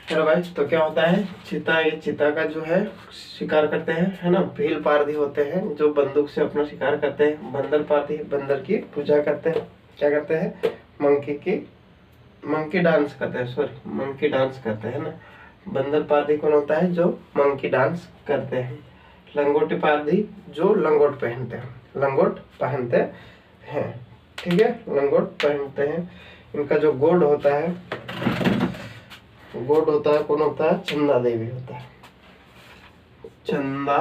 Hello guys, तो क्या होता है चीता, ये चीता का जो है शिकार करते हैं, है ना। भील पारधी होते हैं जो बंदूक से अपना शिकार करते हैं। बंदर पारधी बंदर की पूजा करते हैं। क्या करते हैं? मंकी डांस करते हैं, सॉरी मंकी डांस करते हैं ना। बंदर पारधी कौन होता है? जो मंकी डांस करते हैं। लंगोटी पारधी जो लंगोट पहनते हैं, लंगोट पहनते हैं। ठीक है, लंगोट पहनते हैं। इनका जो गोड होता है, गॉड होता है, कौन होता है? चंदा देवी होता है। चंदा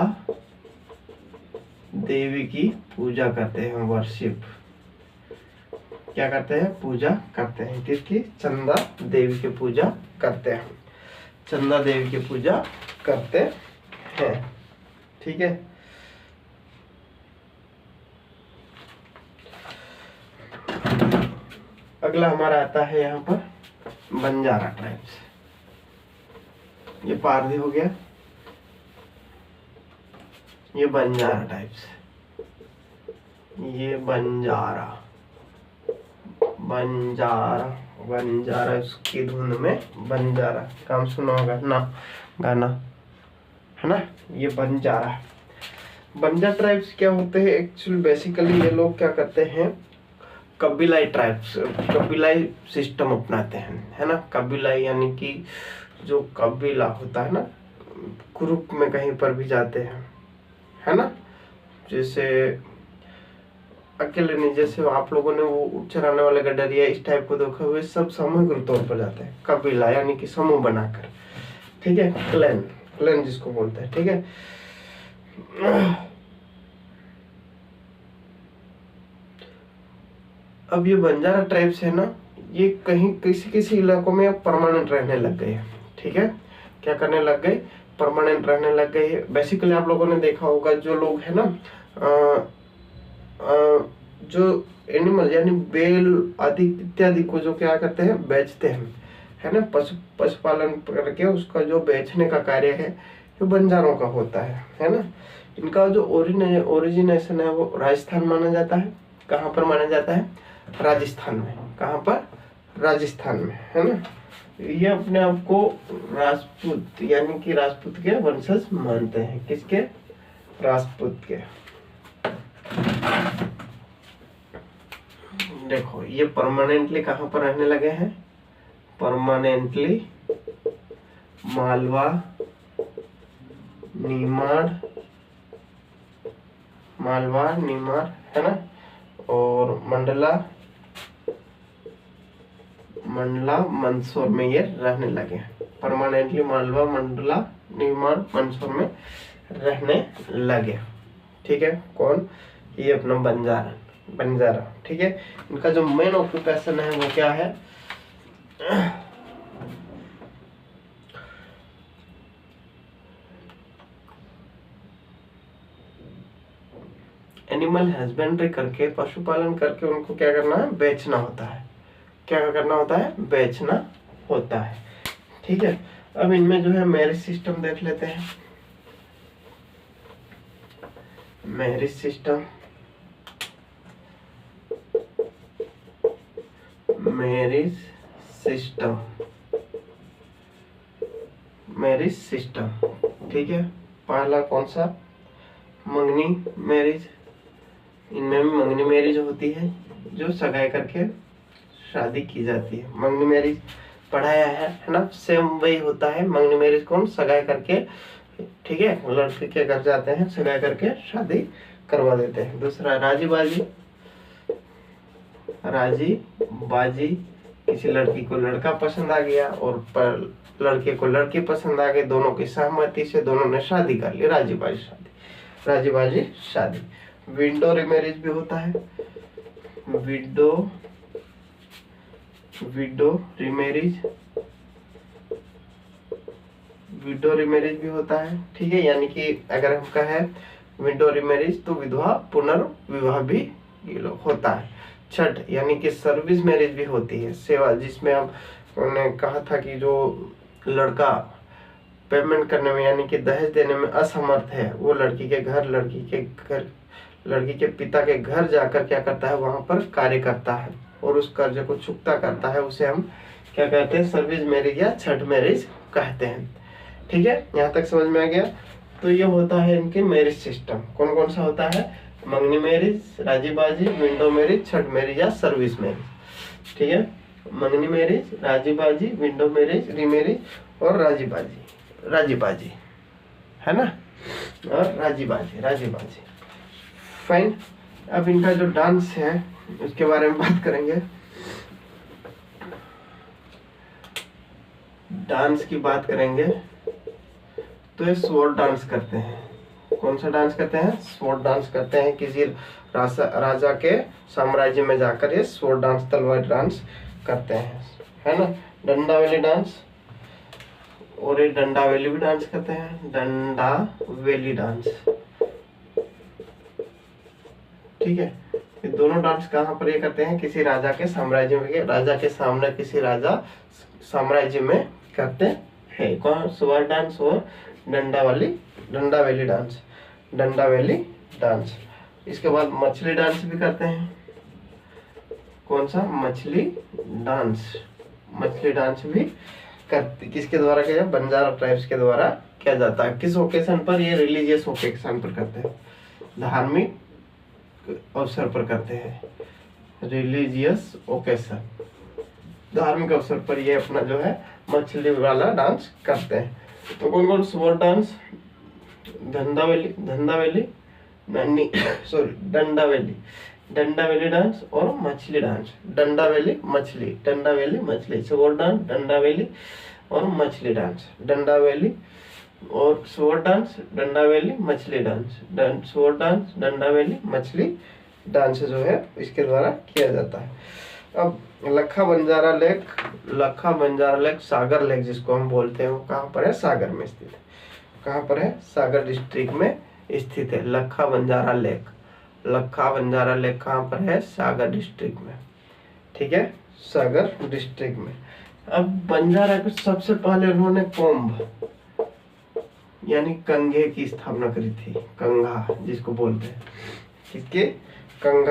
देवी की पूजा करते हैं, वर्शिप। क्या करते हैं? पूजा करते हैं। किसकी? चंदा देवी की पूजा करते हैं। चंदा देवी की पूजा करते हैं। ठीक है। अगला हमारा आता है यहाँ पर बंजारा ट्राइब्स। ये पारधी हो गया, ये बंजारा टाइप्स, ये बंजारा बंजारा बंजारा उसकी धुन में बंजारा, काम सुना होगा ना, गाना है ना। ये बंजारा बंजारा ट्राइब्स क्या होते हैं एक्चुअली? बेसिकली ये लोग क्या करते हैं? कबीलाई ट्राइब्स, कबीलाई सिस्टम अपनाते हैं, है ना। कबीलाई यानी कि जो कबीला होता है ना, ग्रुप में कहीं पर भी जाते हैं, है ना। जैसे अकेले नहीं, जैसे आप लोगों ने वो ऊँट चराने वाले गडरिया इस टाइप को देखा हुए, सब सामूहिक तौर पर जाते हैं। कबीला यानी कि समूह बनाकर, ठीक है। क्लैन, क्लैन जिसको बोलते हैं, ठीक है। अब ये बंजारा ट्राइब्स है ना, ये कहीं किसी किसी इलाकों में अब परमानेंट रहने लग गए हैं। ठीक है, क्या करने लग गए? परमानेंट रहने लग गए हैं। बेसिकली आप लोगों ने देखा होगा जो लोग है ना, जो एनिमल यानी बेल आदि इत्यादि को जो क्या करते हैं? बेचते हैं, है ना। पशुपालन करके उसका जो बेचने का कार्य है ये बंजारों का होता है ना। इनका जो ओरिजिनेशन है वो राजस्थान माना जाता है। कहाँ पर माना जाता है? राजस्थान में। कहाँ पर? राजस्थान में, है ना। ये अपने आप को राजपूत यानी कि राजपूत के वंशज मानते हैं। किसके? राजपूत के। देखो ये परमानेंटली कहाँ पर रहने लगे हैं? परमानेंटली मालवा, निमाड़, है ना, और मंडला मंदसौर में ये रहने लगे हैं। परमानेंटली मालवा, मंडला, निमाड़, मंदसौर में रहने लगे। ठीक है। कौन? ये अपना बंजारा, ठीक है। इनका जो मेन ऑक्यूपेशन है वो क्या है? एनिमल हस्बेंड्री करके, पशुपालन करके उनको क्या करना है? बेचना होता है। क्या करना होता है? बेचना होता है। ठीक है। अब इनमें जो है मैरिज सिस्टम देख लेते हैं। मैरिज सिस्टम, ठीक है। पहला कौन सा? मंगनी मैरिज। इनमें भी मंगनी मैरिज होती है जो सगाई करके शादी की जाती है। मंगनी मैरिज पढ़ाया है ना, सेम वही होता है। मंगनी मैरिज कौन? सगाई करके, ठीक है, लड़के के घर जाते हैं, सगाई करके शादी करवा देते हैं। दूसरा राजी बाजी, किसी लड़की को लड़का पसंद आ गया और लड़के को लड़की पसंद आ गई, दोनों की सहमति से दोनों ने शादी कर ली, राजी बाजी शादी। विंडो रिमैरिज भी होता है। विडो रिमैरिज भी होता है। ठीक है, यानी कि अगर हम कहें विडो रिमैरिज तो विधवा पुनर्विवाह भी ये लोग होता है। छठ यानी कि सर्विस मैरिज भी होती है, सेवा, जिसमें हमने कहा था कि जो लड़का पेमेंट करने में यानी कि दहेज देने में असमर्थ है, वो लड़की के पिता के घर जाकर क्या करता है? वहां पर कार्य करता है, और उस कर्ज को चुकता करता है उसे हम क्या कहते हैं, सर्विस मैरिज या छठ मैरिज कहते हैं। ठीक है, यहाँ तक समझ में आ गया। तो ये होता है इनके मैरिज सिस्टम। कौन कौन सा होता है, मंगनी मैरिज, राजी बाजी, विंडो मैरिज, छठ मैरिज या सर्विस मैरिज। ठीक है, मंगनी मैरिज, राजी बाजी, विंडो मैरिज, रीमैरिज और राजी बाजी है ना, और राजी बाजी। फाइन। अब इनका जो डांस है उसके बारे में बात करेंगे। डांस की बात करेंगे तो ये स्वॉर्ड डांस करते हैं। कौन सा डांस करते हैं, स्वॉर्ड डांस करते हैं। किसी राजा के साम्राज्य में जाकर ये स्वॉर्ड डांस, तलवार डांस करते हैं, है ना। डंडा वैली डांस, और ये डंडा वैली भी डांस करते हैं, डंडा वैली डांस। ठीक है, ये दोनों डांस कहाँ पर ये करते हैं, किसी राजा के साम्राज्य में, राजा के सामने किसी राजा साम्राज्य में करते हैं। कौन, स्वॉर्ड डांस और डंडा वैली डांस। इसके बाद मछली डांस भी करते हैं। कौन सा, मछली डांस भी करते, किसके द्वारा किया, बंजारा ट्राइब्स के द्वारा किया जाता है। किस ओकेशन पर, ये रिलीजियस ओकेशन पर करते हैं, धार्मिक अवसर पर करते हैं। रिलीजियस ओकेशन, धार्मिक अवसर पर ये अपना जो है मछली वाला डांस करते हैं। तो कौन कौन, स्वॉर्ड डांस, डंडा वैली डांस और मछली डांस। डंडा वैली मछली, स्वॉर्ड डांस, डंडा वैली और मछली डांस। डंडा वैली और स्वॉर्ड डांस, डंडा वैली मछली डांस, स्वॉर्ड डांस, डंडा वैली मछली डांस जो है इसके द्वारा किया जाता है। अब लखा बंजारा लेक, सागर लेक जिसको हम बोलते हैं, वो कहाँ पर है, सागर में स्थित है। कहाँ पर है, सागर डिस्ट्रिक्ट में स्थित है लखा बंजारा लेक कहाँ पर है, सागर डिस्ट्रिक्ट में। ठीक है, सागर डिस्ट्रिक्ट में। अब बंजारा को सबसे पहले उन्होंने कोम्ब यानी कंघे की स्थापना करी थी। कंघा जिसको बोलते हैं, किसके, कंघा